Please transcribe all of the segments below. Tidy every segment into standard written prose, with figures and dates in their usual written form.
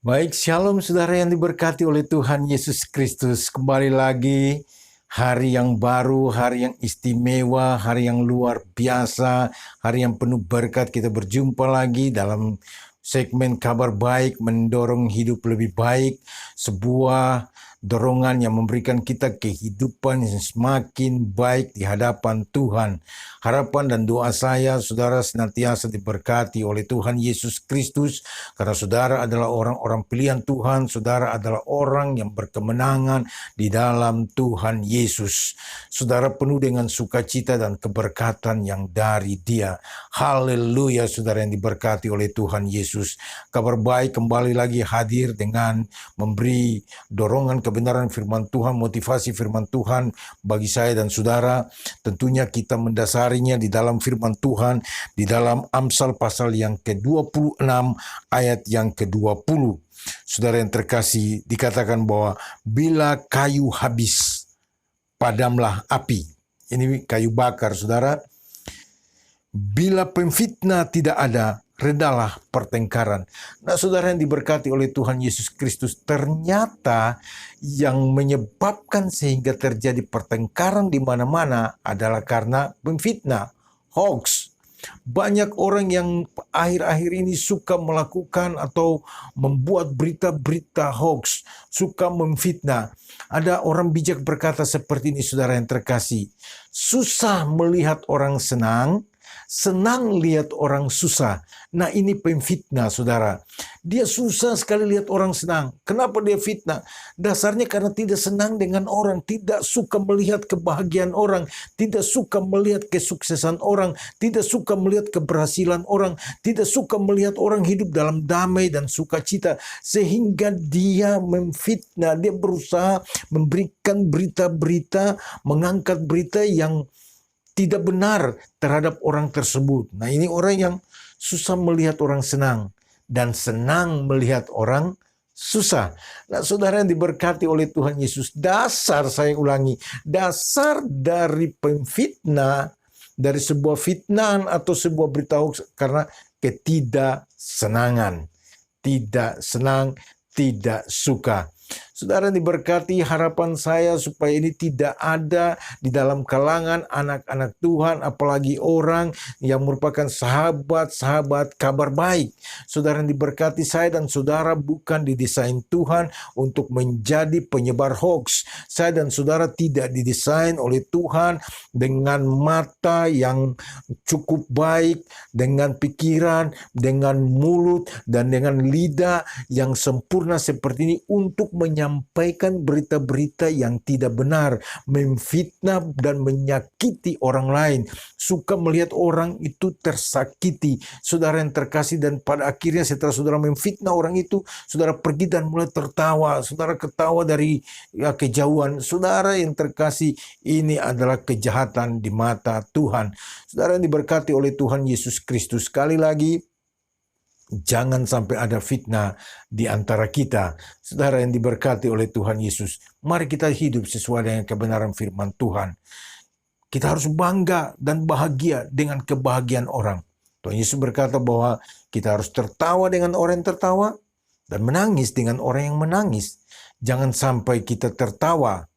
Baik, shalom saudara yang diberkati oleh Tuhan Yesus Kristus. Kembali lagi hari yang baru, hari yang istimewa, hari yang luar biasa, hari yang penuh berkat. Kita berjumpa lagi dalam segmen kabar baik, mendorong hidup lebih baik, sebuah dorongan yang memberikan kita kehidupan yang semakin baik di hadapan Tuhan. Harapan dan doa saya, saudara senantiasa diberkati oleh Tuhan Yesus Kristus, karena saudara adalah orang-orang pilihan Tuhan, saudara adalah orang yang berkemenangan di dalam Tuhan Yesus. Saudara penuh dengan sukacita dan keberkatan yang dari Dia. Haleluya, saudara yang diberkati oleh Tuhan Yesus. Kabar baik kembali lagi hadir dengan memberi dorongan kebenaran firman Tuhan, motivasi firman Tuhan bagi saya dan saudara. Tentunya kita mendasarinya di dalam firman Tuhan, di dalam Amsal pasal yang ke-26 ayat yang ke-20. Saudara yang terkasih, dikatakan bahwa bila kayu habis, padamlah api. Ini kayu bakar, saudara. Bila pemfitnah tidak ada, redalah pertengkaran. Nah, saudara yang diberkati oleh Tuhan Yesus Kristus, ternyata yang menyebabkan sehingga terjadi pertengkaran di mana-mana adalah karena pemfitnah, hoax. Banyak orang yang akhir-akhir ini suka melakukan atau membuat berita-berita hoax, suka memfitnah. Ada orang bijak berkata seperti ini, saudara yang terkasih. Susah melihat orang senang, senang lihat orang susah. Nah, ini pemfitnah, saudara. Dia susah sekali lihat orang senang. Kenapa dia fitnah? Dasarnya karena tidak senang dengan orang, tidak suka melihat kebahagiaan orang, tidak suka melihat kesuksesan orang, tidak suka melihat keberhasilan orang, tidak suka melihat orang hidup dalam damai dan sukacita. Sehingga dia memfitnah, dia berusaha memberikan berita-berita, mengangkat berita yang tidak benar terhadap orang tersebut. Nah, ini orang yang susah melihat orang senang dan senang melihat orang susah. Nah, saudara yang diberkati oleh Tuhan Yesus, dasar, saya ulangi, dasar dari pemfitnah, dari sebuah fitnah atau sebuah berita hoax karena ketidaksenangan. Tidak senang, tidak suka. Saudara diberkati, harapan saya supaya ini tidak ada di dalam kalangan anak-anak Tuhan, apalagi orang yang merupakan sahabat-sahabat kabar baik. Saudara yang diberkati, saya dan saudara bukan didesain Tuhan untuk menjadi penyebar hoax. Saya dan saudara tidak didesain oleh Tuhan dengan mata yang cukup baik, dengan pikiran, dengan mulut, dan dengan lidah yang sempurna seperti ini untuk menyampaikan berita-berita yang tidak benar, memfitnah dan menyakiti orang lain, suka melihat orang itu tersakiti. Saudara yang terkasih, dan pada akhirnya setelah saudara memfitnah orang itu, saudara pergi dan mulai tertawa, saudara ketawa dari kejauhan. Saudara yang terkasih, ini adalah kejahatan di mata Tuhan. Saudara yang diberkati oleh Tuhan Yesus Kristus, sekali lagi, jangan sampai ada fitnah di antara kita. Saudara yang diberkati oleh Tuhan Yesus, mari kita hidup sesuai dengan kebenaran firman Tuhan. Kita harus bangga dan bahagia dengan kebahagiaan orang. Tuhan Yesus berkata bahwa kita harus tertawa dengan orang yang tertawa dan menangis dengan orang yang menangis. Jangan sampai kita tertawa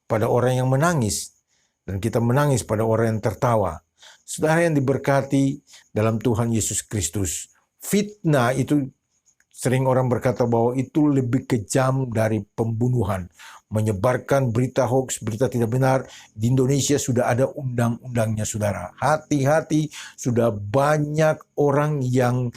pada orang yang menangis dan kita menangis pada orang yang tertawa. Saudara yang diberkati dalam Tuhan Yesus Kristus, fitnah itu sering orang berkata bahwa itu lebih kejam dari pembunuhan. Menyebarkan berita hoax, berita tidak benar. Di Indonesia sudah ada undang-undangnya, saudara. Hati-hati, sudah banyak orang yang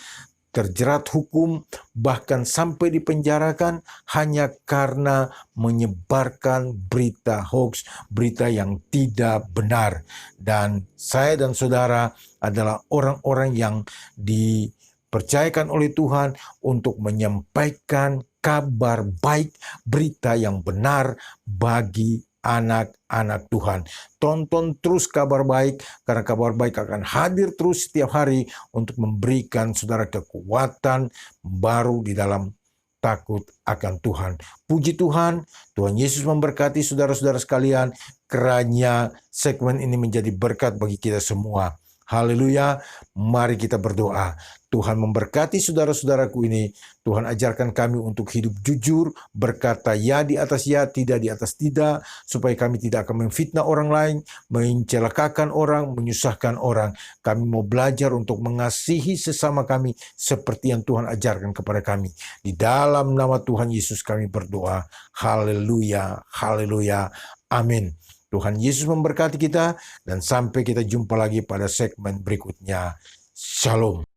terjerat hukum, bahkan sampai dipenjarakan hanya karena menyebarkan berita hoax, berita yang tidak benar. Dan saya dan saudara adalah orang-orang yang dipercayakan oleh Tuhan untuk menyampaikan kabar baik, berita yang benar bagi anak-anak Tuhan. Tonton terus kabar baik, karena kabar baik akan hadir terus setiap hari untuk memberikan saudara kekuatan baru di dalam takut akan Tuhan. Puji Tuhan, Tuhan Yesus memberkati saudara-saudara sekalian, kiranya segmen ini menjadi berkat bagi kita semua. Haleluya. Mari kita berdoa. Tuhan memberkati saudara-saudaraku ini. Tuhan ajarkan kami untuk hidup jujur, berkata ya di atas ya, tidak di atas tidak, supaya kami tidak akan memfitnah orang lain, mencelakakan orang, menyusahkan orang. Kami mau belajar untuk mengasihi sesama kami seperti yang Tuhan ajarkan kepada kami. Di dalam nama Tuhan Yesus kami berdoa. Haleluya, haleluya, amin. Tuhan Yesus memberkati kita dan sampai kita jumpa lagi pada segmen berikutnya. Shalom.